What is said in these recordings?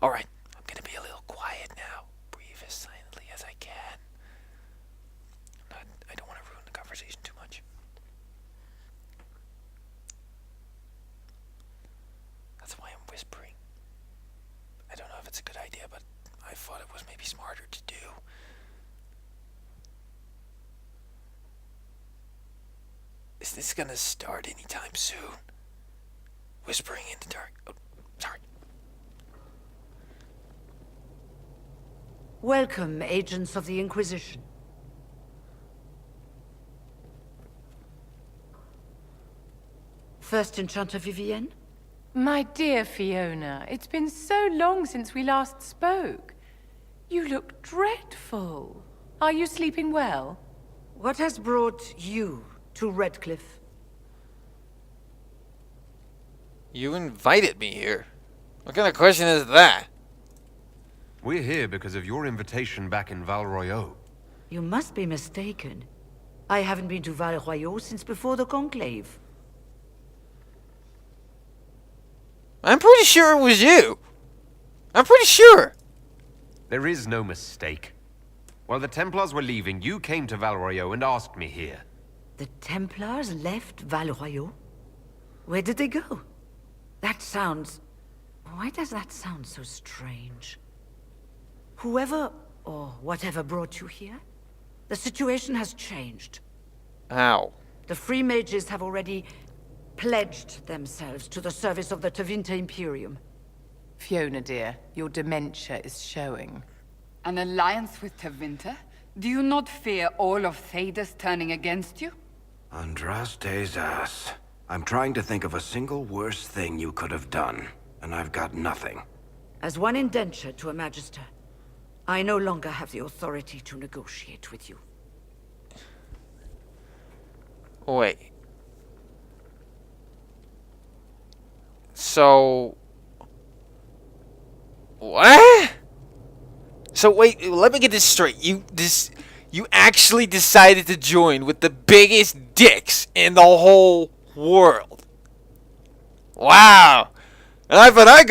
Alright, I'm gonna be a little quiet now. Breathe as silently as I can. I don't want to ruin the conversation too much. That's why I'm whispering. I don't know if it's a good idea, but I thought it was maybe smarter to do. Is this gonna start anytime soon? Whispering in the dark. Oh, sorry. Welcome, agents of the Inquisition. First Enchanter Vivienne? My dear Fiona, it's been so long since we last spoke. You look dreadful. Are you sleeping well? What has brought you to Redcliffe? You invited me here. What kind of question is that? We're here because of your invitation back in Val Royeaux. You must be mistaken. I haven't been to Val Royeaux since before the Conclave. I'm pretty sure it was you. I'm pretty sure. There is no mistake. While the Templars were leaving, you came to Val Royeaux and asked me here. The Templars left Val Royeaux? Where did they go? That sounds... Why does that sound so strange? Whoever or whatever brought you here, the situation has changed. How? The free mages have already pledged themselves to the service of the Tevinter Imperium. Fiona, dear, your dementia is showing. An alliance with Tevinter? Do you not fear all of Thedas turning against you? Andraste's ass. I'm trying to think of a single worse thing you could have done, and I've got nothing. As one indenture to a Magister, I no longer have the authority to negotiate with you. Wait. So... What? So wait, let me get this straight. You actually decided to join with the biggest dicks in the whole world. Wow. And I thought I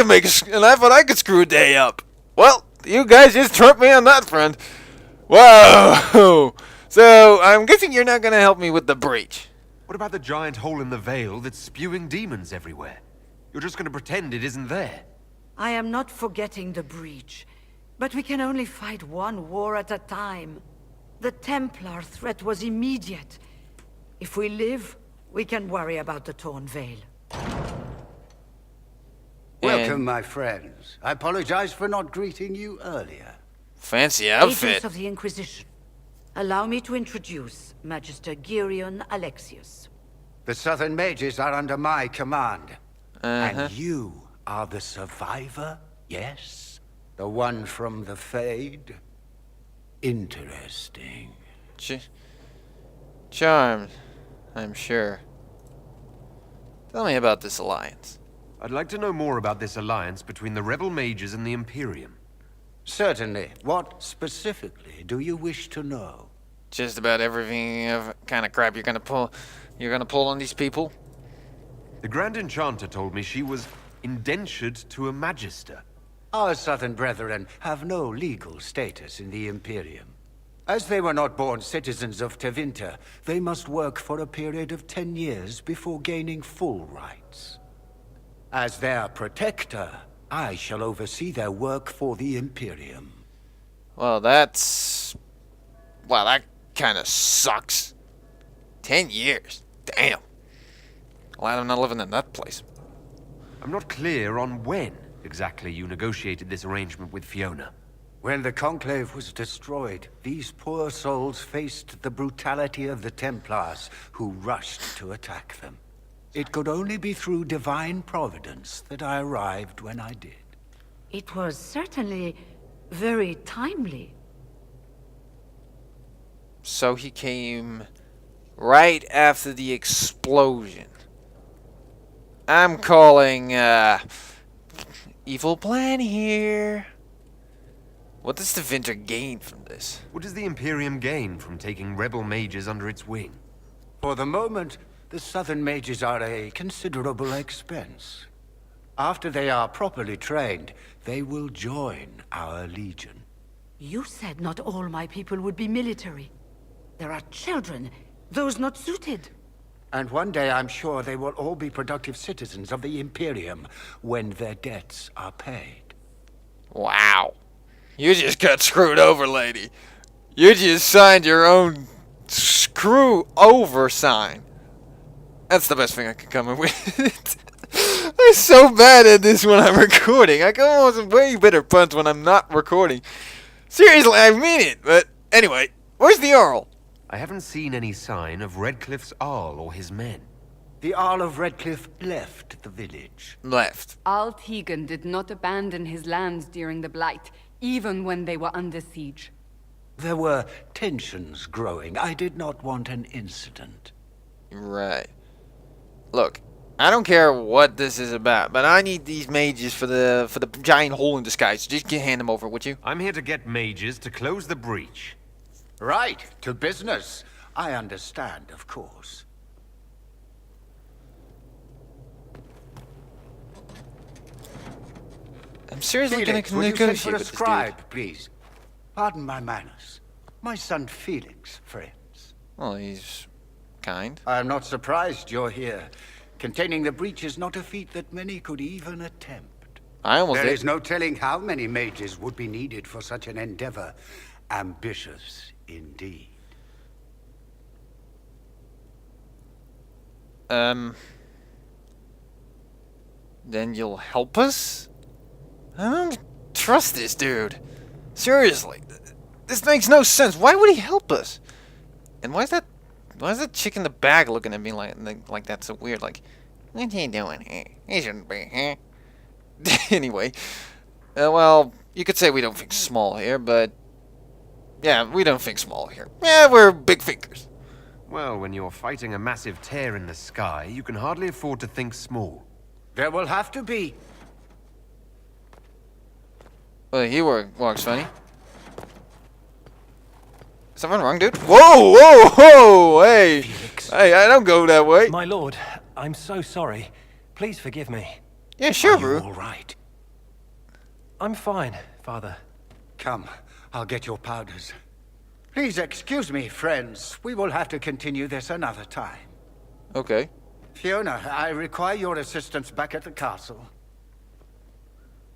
could screw a day up. Well, you guys just trumped me on that front. Whoa. So I'm guessing you're not gonna help me with the breach. What about the giant hole in the veil that's spewing demons everywhere? You're just gonna pretend it isn't there? I am not forgetting the breach, but we can only fight one war at a time. The Templar threat was immediate. If we live, we can worry about the torn veil. Welcome, my friends. I apologize for not greeting you earlier. Fancy outfit. Agents of the Inquisition. Allow me to introduce Magister Girion Alexius. The Southern Mages are under my command. And you are the survivor, yes? The one from the Fade? Interesting. Charmed, I'm sure. Tell me about this alliance. I'd like to know more about this alliance between the rebel mages and the Imperium. Certainly. What specifically do you wish to know? Just about everything of kind of crap you're gonna pull on these people. The Grand Enchanter told me she was indentured to a Magister. Our Southern brethren have no legal status in the Imperium. As they were not born citizens of Tevinter, they must work for a period of 10 years before gaining full rights. As their protector, I shall oversee their work for the Imperium. Well, that kind of sucks. 10 years. Damn. Glad I'm not living in that place. I'm not clear on when exactly you negotiated this arrangement with Fiona. When the Conclave was destroyed, these poor souls faced the brutality of the Templars, who rushed to attack them. It could only be through divine providence that I arrived when I did. It was certainly very timely. So he came right after the explosion. I'm calling, evil plan here. What does the Tevinter gain from this? What does the Imperium gain from taking rebel mages under its wing? For the moment, the Southern Mages are a considerable expense. After they are properly trained, they will join our legion. You said not all my people would be military. There are children, those not suited. And one day I'm sure they will all be productive citizens of the Imperium when their debts are paid. Wow. You just got screwed over, lady. You just signed your own screw over sign. That's the best thing I can come up with. I'm so bad at this when I'm recording. I come up with way better puns when I'm not recording. Seriously, I mean it. But anyway, where's the Earl? I haven't seen any sign of Redcliffe's Arl or his men. The Earl of Redcliffe left the village. Left. Al Tegan did not abandon his lands during the Blight, even when they were under siege. There were tensions growing. I did not want an incident. Right. Look, I don't care what this is about, but I need these mages for the giant hole in the sky. So just hand them over, would you? I'm here to get mages to close the breach. Right, to business. I understand, of course. I'm seriously going Felix, to will you send for negotiate a with this dude. scribe, please? Pardon my manners. My son Felix, friends. Well, he's kind. I am not surprised you're here. Containing the breach is not a feat that many could even attempt. I almost There did. is no telling how many mages would be needed for such an endeavor. Ambitious indeed. Then you'll help us? I don't trust this dude. Seriously. This makes no sense. Why would he help us? And why is that chick in the bag looking at me like that's so weird? Like, what are you doing here? He shouldn't be here. Anyway. Well, you could say we don't think small here, but... yeah, we don't think small here. Yeah, we're big thinkers. Well, when you're fighting a massive tear in the sky, you can hardly afford to think small. There will have to be. Well, he walks funny. Something wrong, dude? Whoa, whoa, whoa! Hey! Felix. Hey, I don't go that way. My lord, I'm so sorry. Please forgive me. Yeah, sure, Are you bro. all right? I'm fine, father. Come, I'll get your powders. Please excuse me, friends. We will have to continue this another time. Okay. Fiona, I require your assistance back at the castle.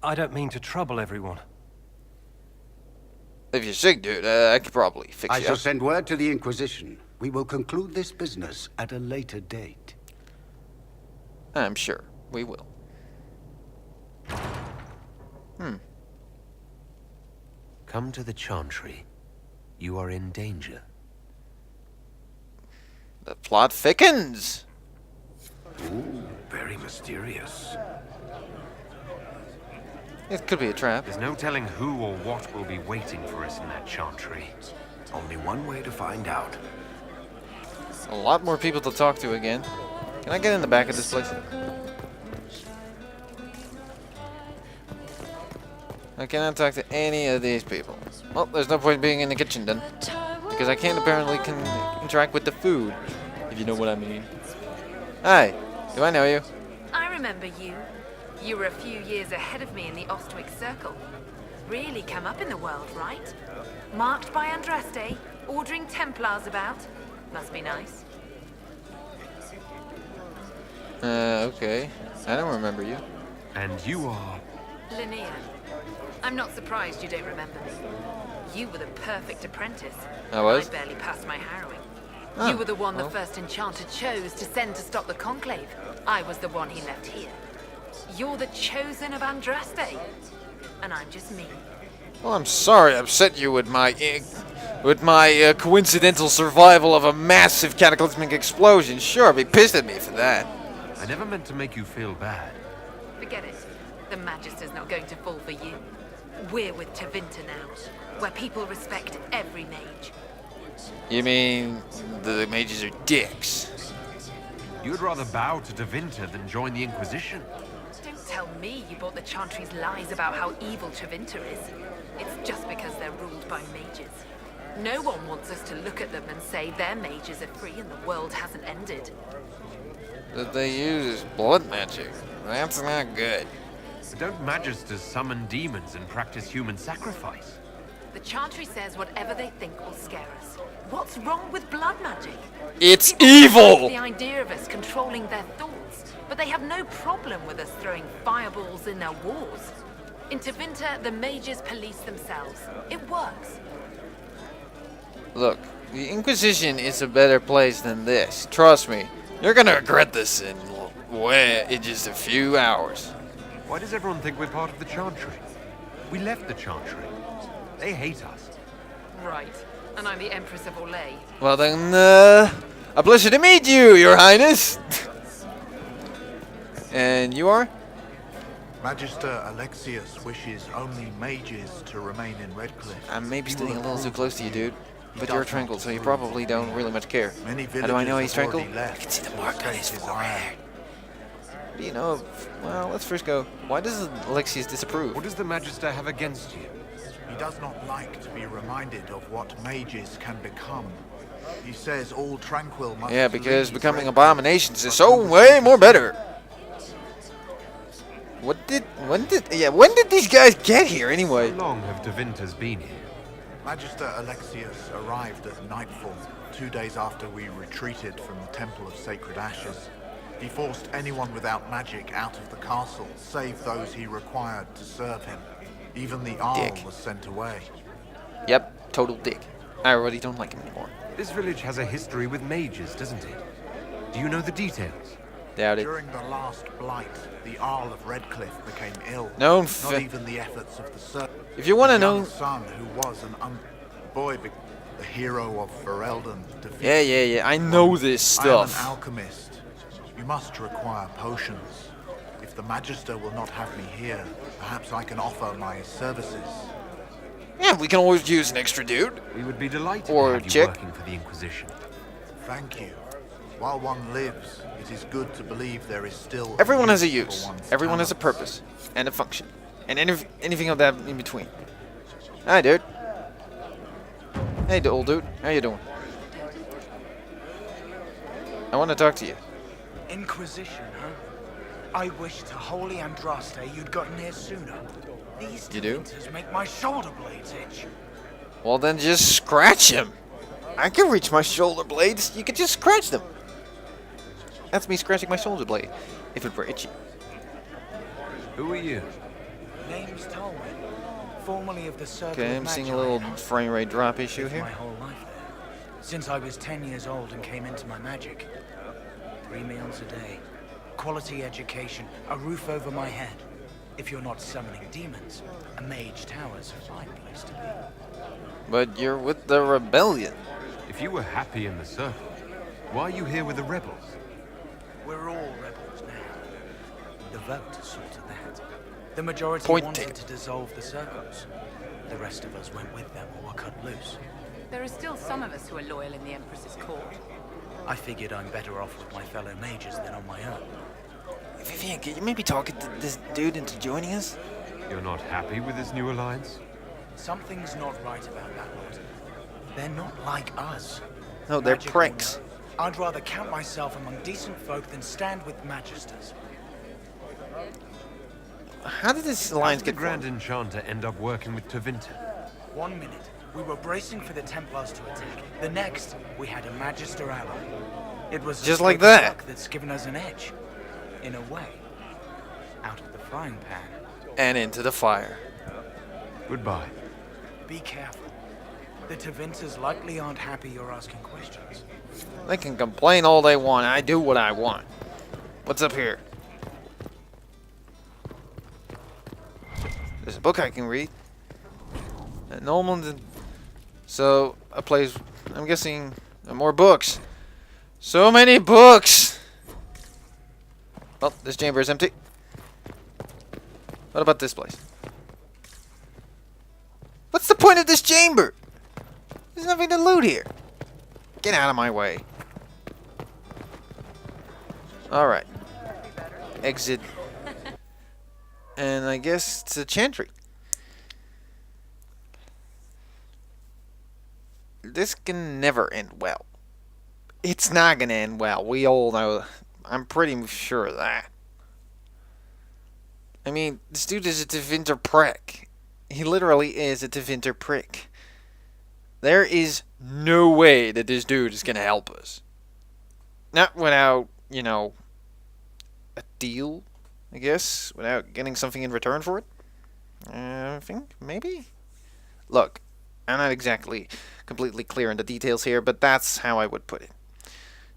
I don't mean to trouble everyone. If you're sick, dude, I could probably fix I you shall up. send word to the Inquisition. We will conclude this business at a later date. I'm sure we will. Come to the Chantry. You are in danger. The plot thickens. Ooh, very mysterious. It could be a trap. There's no telling who or what will be waiting for us in that Chantry. Only one way to find out. A lot more people to talk to again. Can I get in the back of this place? I cannot talk to any of these people. Well, there's no point being in the kitchen then. Because I can't apparently interact with the food. If you know what I mean. Hi, do I know you? I remember you. You were a few years ahead of me in the Ostwick Circle. Really come up in the world, right? Marked by Andraste, ordering Templars about. Must be nice. Okay. I don't remember you. And you are... Linnea. I'm not surprised you don't remember me. You were the perfect apprentice. I was? I barely passed my harrowing. Oh, You were the one well. the first enchanter chose to send to stop the Conclave. I was the one he left here. You're the chosen of Andraste. And I'm just me. Well, I'm sorry I upset you with my coincidental survival of a massive cataclysmic explosion. Sure, be pissed at me for that. I never meant to make you feel bad. Forget it. The Magister's not going to fall for you. We're with Tevinter now, where people respect every mage. You mean the mages are dicks? You'd rather bow to Tevinter than join the Inquisition. Don't tell me you bought the Chantry's lies about how evil Tevinter is. It's just because they're ruled by mages. No one wants us to look at them and say their mages are free and the world hasn't ended. that they use is blood magic. That's not good. But don't magisters summon demons and practice human sacrifice? The Chantry says whatever they think will scare us. What's wrong with blood magic? It's People like evil! the idea of us controlling their thoughts, but they have no problem with us throwing fireballs in their wars. In Tevinter, the mages police themselves. It works. Look, the Inquisition is a better place than this. Trust me, you're gonna regret this in just a few hours. Why does everyone think we're part of the Chantry? We left the Chantry. They hate us. Right. And I'm the Empress of Orlais. Well then, a pleasure to meet you, Your Highness. And you are? Magister Alexius wishes only mages to remain in Redcliffe. I may be sitting a little too close to you, dude. But you're tranquil, so you probably don't really much care. How do I know he's tranquil? I can see the mark on his forehead. Do you know? Well, let's first go. Why does Alexius disapprove? What does the Magister have against you? He does not like to be reminded of what mages can become. He says all tranquil must Yeah, because leave becoming Redcliffe, abominations is but so way more better. When did these guys get here anyway? How long have Tevinters been here? Magister Alexius arrived at nightfall, 2 days after we retreated from the Temple of Sacred Ashes. He forced anyone without magic out of the castle, save those he required to serve him. Even the Arl was sent away. Yep, total dick. I already don't like him anymore. This village has a history with mages, doesn't it? Do you know the details? Doubt it. During the last blight, the Arl of Redcliffe became ill. Known Not even the efforts of the servant. If you want to know... son who was an boy, the hero of Ferelden. Yeah. I know this stuff. I am an alchemist. You must require potions. If the Magister will not have me here, perhaps I can offer my services. Yeah, we can always use an extra dude. We would be delighted Or to have chick. you working for the Inquisition. Thank you. While one lives, it is good to believe there is still... Everyone has a for use. one's Everyone has a talents. purpose. And a function. And anything of that in between. Hi, dude. Hey, old dude. How you doing? I want to talk to you. Inquisition, huh? I wish to Holy Andraste you'd gotten here sooner. These You do? Tevinters make my shoulder blades itch. Well, then just scratch him. I can reach my shoulder blades. You can just scratch them. That's me scratching my shoulder blade, if it were itchy. Who are you? Name's Tolwyn, formerly of the Circle Okay, of I'm seeing a Magi, little and frame rate drop issue lived here. my whole life there. Since I was 10 years old and came into my magic. 3 meals a day, quality education, a roof over my head. If you're not summoning demons, a mage tower's a fine place to be. But you're with the rebellion. If you were happy in the Circle, why are you here with the rebels? We're all rebels now. The vote sorted that. The majority Point wanted taken. to dissolve the circles. The rest of us went with them or were cut loose. There are still some of us who are loyal in the Empress's court. I figured I'm better off with my fellow mages than on my own. Vivian, can you maybe talk this dude into joining us? You're not happy with this new alliance? Something's not right about that lot. They're not like us. No, they're Magic or pricks. no, I'd rather count myself among decent folk than stand with magisters. How did this How alliance did the get Grand formed? Enchanter end up working with Tevinter? 1 minute, we were bracing for the Templars to attack. The next, we had a Magister ally. It was a Just like stroke of that. luck that's given us an edge. In a way. Out of the frying pan. And into the fire. Goodbye. Be careful. The Tevinters likely aren't happy you're asking questions. They can complain all they want. I do what I want. What's up here? There's a book I can read. And Norman. So, a place. I'm guessing more books. So many books! Well, this chamber is empty. What about this place? What's the point of this chamber? There's nothing to loot here. Get out of my way. Alright. Exit. And I guess it's a chantry. This can never end well. It's not gonna end well. We all know I'm pretty sure of that. I mean, this dude is a Tevinter prick. He literally is a Tevinter prick. There is no way that this dude is gonna help us. Not without, you know, a deal, I guess, without getting something in return for it. I think, maybe? Look, I'm not exactly completely clear on the details here, but that's how I would put it.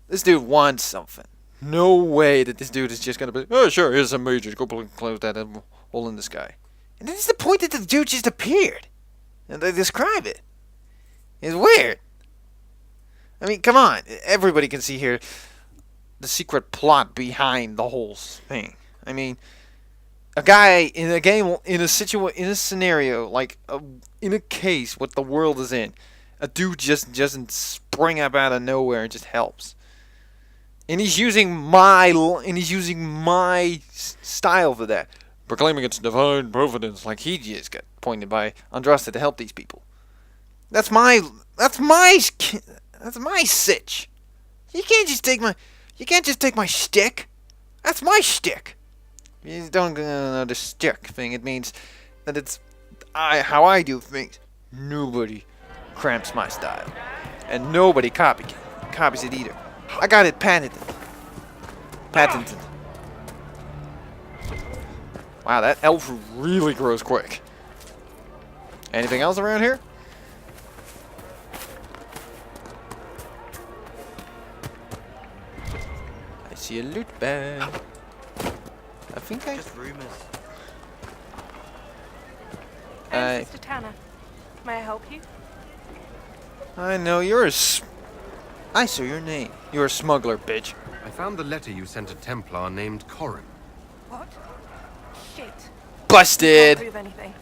This dude wants something. No way that this dude is just gonna be, oh sure, here's some mages, go close that hole in the sky. And this is the point that the dude just appeared. And they describe it. It's weird. I mean, come on. Everybody can see here the secret plot behind the whole thing. I mean, a guy in a game, in a scenario, like in a case what the world is in, a dude just doesn't spring up out of nowhere and just helps. And he's using my style for that, proclaiming its divine providence, like he just got appointed by Andraste to help these people. That's my sitch. You can't just take my shtick. That's my shtick. You don't know the shtick thing. It means that it's how I do things. Nobody cramps my style, and nobody copies it either. I got it patented. Wow, that elf really grows quick. Anything else around here? I see a loot bag. I think Just rumors. Sister Tanner, may I help you? I know you're I saw your name. You're a smuggler, bitch. I found the letter you sent a Templar named Corin. What? Shit. Busted! Can't prove anything.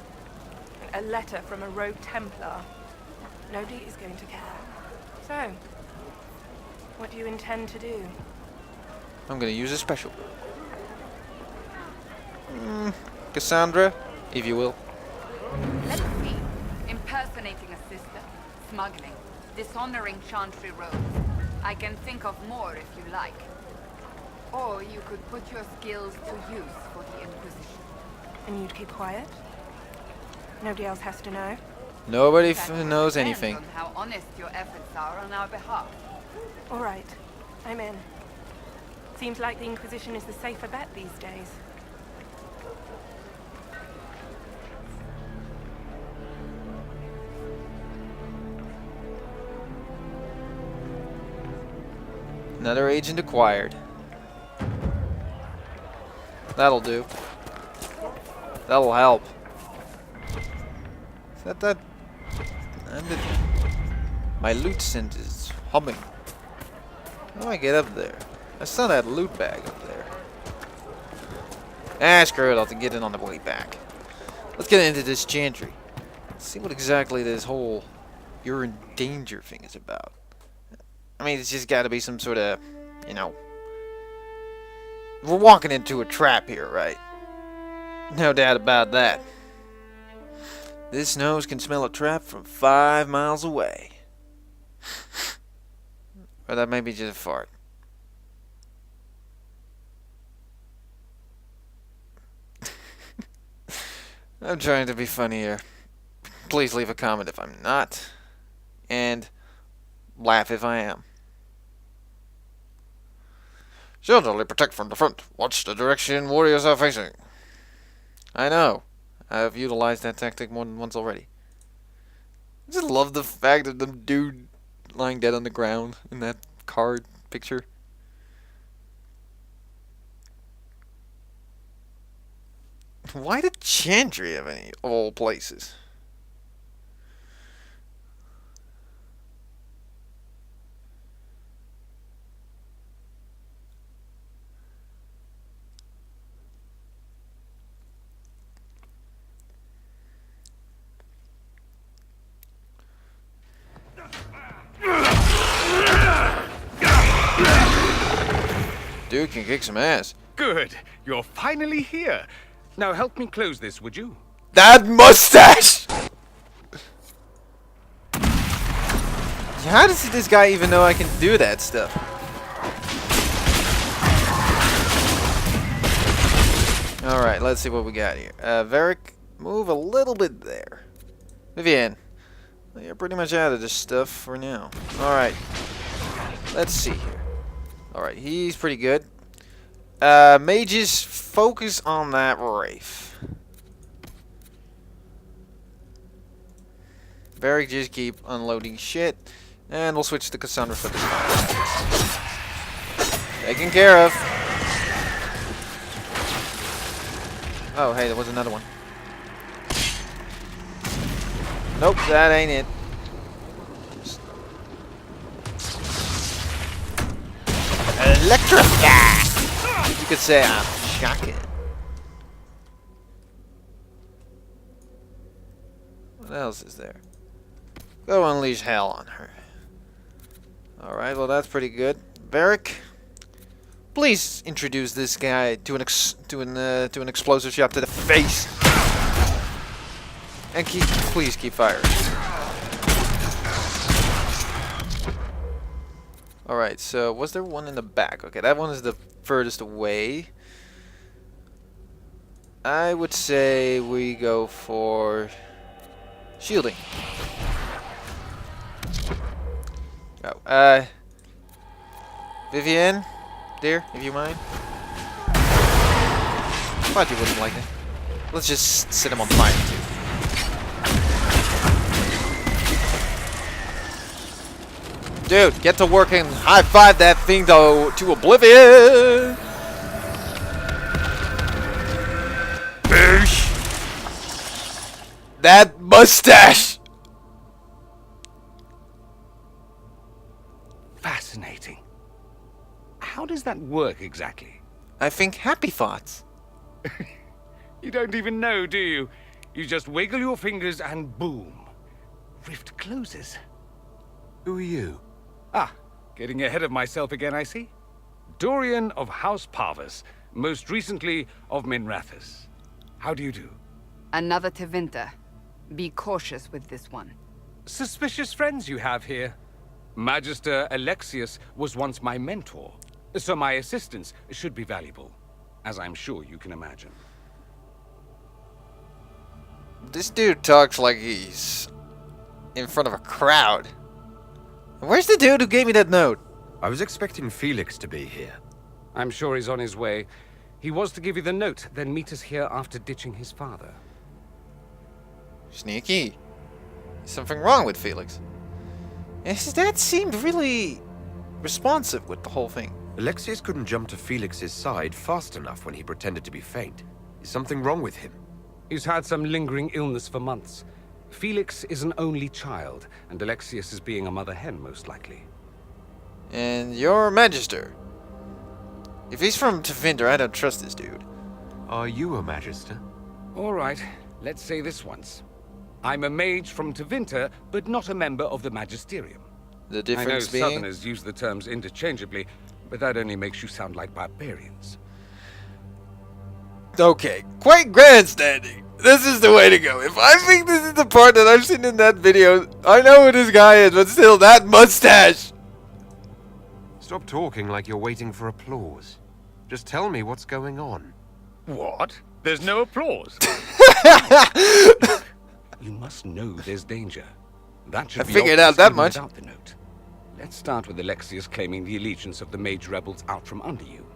A letter from a rogue Templar. Nobody is going to care. So, what do you intend to do? I'm gonna use a special. Cassandra, if you will. Let's see. Impersonating a sister, smuggling, dishonoring Chantry robes. I can think of more if you like. Or you could put your skills to use for the Inquisition. And you'd keep quiet? Nobody else has to know? Nobody That knows depends anything. on how honest your efforts are on our behalf. All right. I'm in. Seems like the Inquisition is the safer bet these days. Another agent acquired. That'll do. That'll help. Is that? My loot scent is humming. How do I get up there? I saw that loot bag up there. Ah, screw it. I'll have to get in on the way back. Let's get into this chantry. Let's see what exactly this whole you're in danger thing is about. I mean, it's just got to be some sort of, you know... We're walking into a trap here, right? No doubt about that. This nose can smell a trap from 5 miles away. Or that may be just a fart. I'm trying to be funny here. Please leave a comment if I'm not. And laugh if I am. Generally protect from the front. Watch the direction warriors are facing. I know. I've utilized that tactic more than once already. I just love the fact of the dude lying dead on the ground in that card picture. Why did Chantry have any of all places? Dude can kick some ass. Good. You're finally here. Now help me close this, would you? That mustache! How does this guy even know I can do that stuff? Alright, let's see what we got here. Varric, move a little bit there. Vivian, you're pretty much out of this stuff for now. Alright, let's see here. Alright, he's pretty good. Mages, focus on that Wraith. Varric, just keep unloading shit. And we'll switch to Cassandra for this time. Taken care of. Oh, hey, there was another one. Nope, that ain't it. Electrify! You could say I'm shocking. What else is there? Go unleash hell on her. Alright, well that's pretty good. Varric, please introduce this guy to an explosive shot to the face. And please keep firing. Alright, so was there one in the back? Okay, that one is the furthest away. I would say we go for shielding. Oh, Vivian, dear, if you mind. Thought you wouldn't like it. Let's just set him on fire too. Dude, get to work and high five that thing to oblivion. Boosh. That mustache. Fascinating. How does that work exactly? I think happy thoughts. You don't even know, do you? You just wiggle your fingers and boom. Rift closes. Who are you? Ah, getting ahead of myself again, I see. Dorian of House Parvus, most recently of Minrathous. How do you do? Another Tevinter. Be cautious with this one. Suspicious friends you have here. Magister Alexius was once my mentor, so my assistance should be valuable, as I'm sure you can imagine. This dude talks like he's in front of a crowd. Where's the dude who gave me that note? I was expecting Felix to be here. I'm sure he's on his way. He was to give you the note, then meet us here after ditching his father. Sneaky. Something wrong with Felix. His dad seemed really responsive with the whole thing. Alexius couldn't jump to Felix's side fast enough when he pretended to be faint. Is something wrong with him? He's had some lingering illness for months. Felix is an only child, and Alexius is being a mother hen, most likely. And you're a Magister. If he's from Tevinter, I don't trust this dude. Are you a Magister? All right, let's say this once. I'm a mage from Tevinter, but not a member of the Magisterium. The difference I know being? Southerners use the terms interchangeably, but that only makes you sound like barbarians. Okay, quite grandstanding. This is the way to go. If I think this is the part that I've seen in that video, I know who this guy is, but still, that mustache! Stop talking like you're waiting for applause. Just tell me what's going on. What? There's no applause? You must know there's danger. That should I be figured obvious out that even much. without the note. Let's start with Alexius claiming the allegiance of the mage rebels out from under you.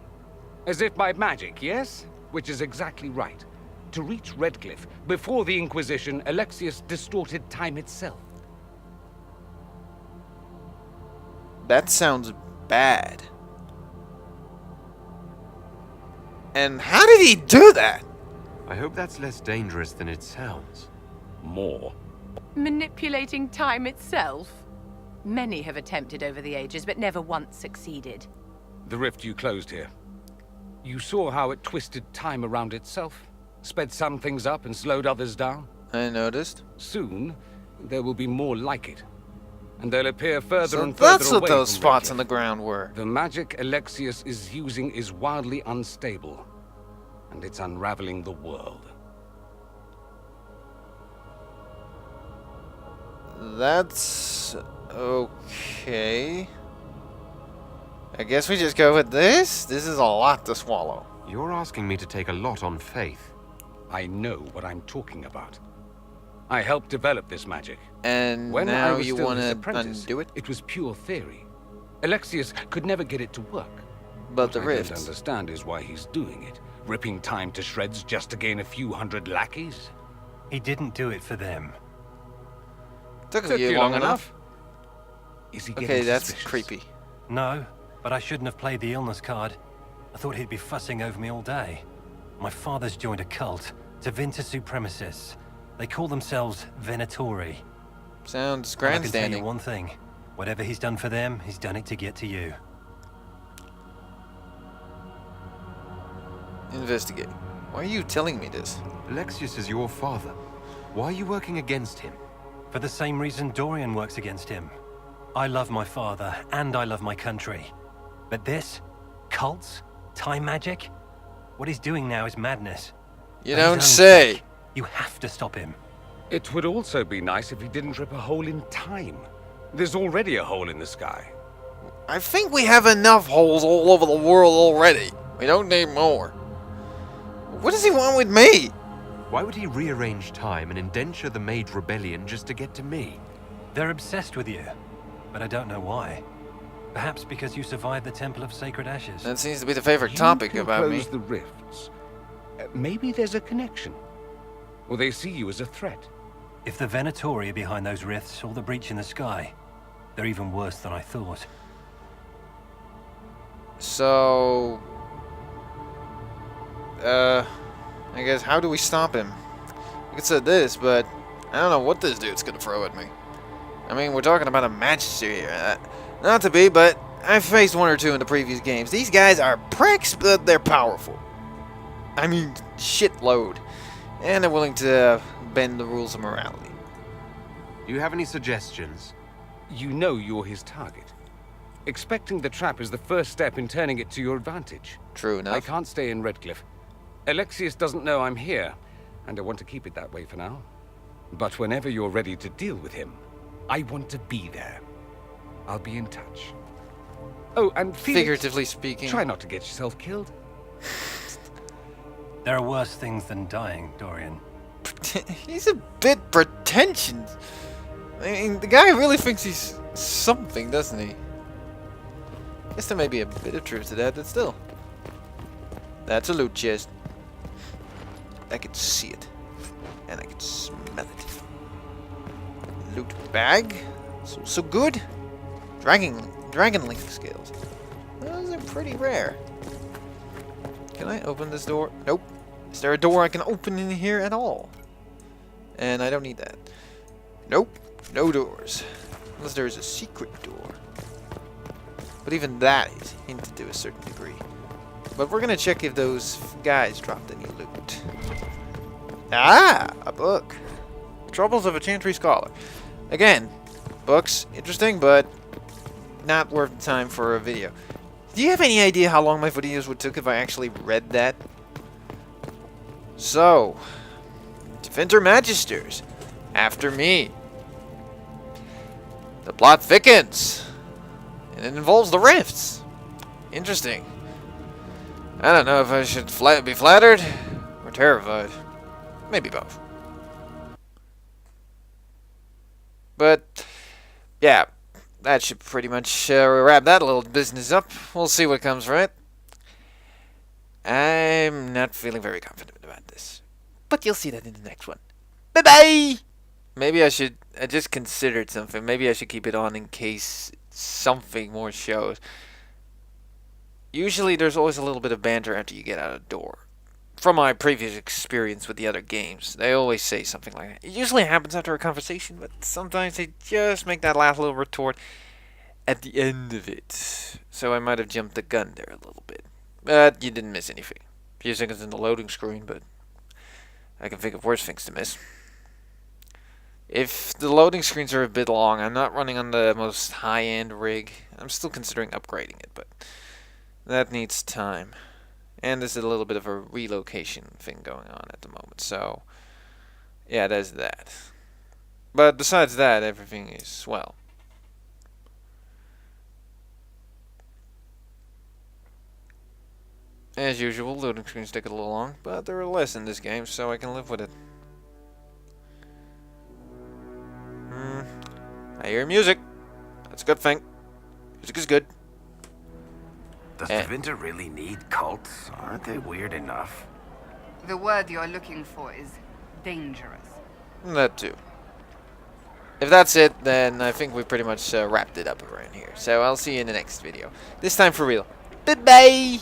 As if by magic, yes? Which is exactly right. To reach Redcliffe, before the Inquisition, Alexius distorted time itself. That sounds bad. And how did he do that? I hope that's less dangerous than it sounds. More. Manipulating time itself? Many have attempted over the ages, but never once succeeded. The rift you closed here. You saw how it twisted time around itself? Sped some things up and slowed others down? I noticed. Soon, there will be more like it. And they'll appear further So and further that's away what those from spots Redcliffe. on the ground were. The magic Alexius is using is wildly unstable. And it's unraveling the world. That's okay. I guess we just go with this? This is a lot to swallow. You're asking me to take a lot on faith. I know what I'm talking about. I helped develop this magic. And When I now was you still want his to apprentice, undo it? it was pure theory. Alexius could never get it to work. But the what I don't rifts. understand is why he's doing it. Ripping time to shreds just to gain a few hundred lackeys? He didn't do it for them. Took you long enough. Is he getting Okay, that's suspicious? creepy. No, but I shouldn't have played the illness card. I thought he'd be fussing over me all day. My father's joined a cult, Tevinter Supremacists. They call themselves Venatori. Sounds And I can tell you grandstanding. one thing. Whatever he's done for them, he's done it to get to you. Investigate. Why are you telling me this? Alexius is your father. Why are you working against him? For the same reason Dorian works against him. I love my father, and I love my country. But this? Cults? Time magic? What he's doing now is madness. You For his don't own say. sake, you have to stop him. It would also be nice if he didn't rip a hole in time. There's already a hole in the sky. I think we have enough holes all over the world already. We don't need more. What does he want with me? Why would he rearrange time and indenture the Mage Rebellion just to get to me? They're obsessed with you, but I don't know why. Perhaps because you survived the Temple of Sacred Ashes. That seems to be the favorite topic You can about me. close the rifts. Maybe there's a connection. Or they see you as a threat. If the Venatori are behind those rifts or the breach in the sky, they're even worse than I thought. So... I guess, how do we stop him? I could say this, but I don't know what this dude's gonna throw at me. I mean, we're talking about a magister here. Not to be, but I've faced one or two in the previous games. These guys are pricks, but they're powerful. I mean, shitload. And they're willing to bend the rules of morality. Do you have any suggestions? You know you're his target. Expecting the trap is the first step in turning it to your advantage. True enough. I can't stay in Redcliffe. Alexius doesn't know I'm here, and I want to keep it that way for now. But whenever you're ready to deal with him, I want to be there. I'll be in touch. Oh, and Felix, Figuratively speaking. try not to get yourself killed. There are worse things than dying, Dorian. He's a bit pretentious. I mean, the guy really thinks he's something, doesn't he? Guess there may be a bit of truth to that, but still. That's a loot chest. I can see it. And I can smell it. Loot bag. So good. Dragon link scales. Those are pretty rare. Can I open this door? Nope. Is there a door I can open in here at all? And I don't need that. Nope. No doors. Unless there is a secret door. But even that is hinted to a certain degree. But we're gonna check if those guys dropped any loot. Ah! A book. Troubles of a Chantry Scholar. Again, books, interesting, but not worth the time for a video. Do you have any idea how long my videos would take if I actually read that? So, Defender Magisters, after me. The plot thickens, and it involves the rifts. Interesting. I don't know if I should be flattered or terrified. Maybe both. But, yeah, that should pretty much wrap that little business up. We'll see what comes from it. I'm not feeling very confident about this. But you'll see that in the next one. Bye-bye! Maybe I just considered something. Maybe I should keep it on in case something more shows. Usually there's always a little bit of banter after you get out of the door. From my previous experience with the other games, they always say something like that. It usually happens after a conversation, but sometimes they just make that last little retort at the end of it. So I might have jumped the gun there a little bit. But you didn't miss anything. A few seconds in the loading screen, but I can think of worse things to miss. If the loading screens are a bit long, I'm not running on the most high-end rig. I'm still considering upgrading it, but that needs time. And there's a little bit of a relocation thing going on at the moment, so yeah, there's that. But besides that, everything is, well, As usual, loading screens take a little long, but there are less in this game, so I can live with it. I hear music. That's a good thing. Music is good. Does Tevinter really need cults? Aren't they weird enough? The word you're looking for is dangerous. That too. If that's it, then I think we pretty much wrapped it up around here. So I'll see you in the next video. This time for real. Bye-bye!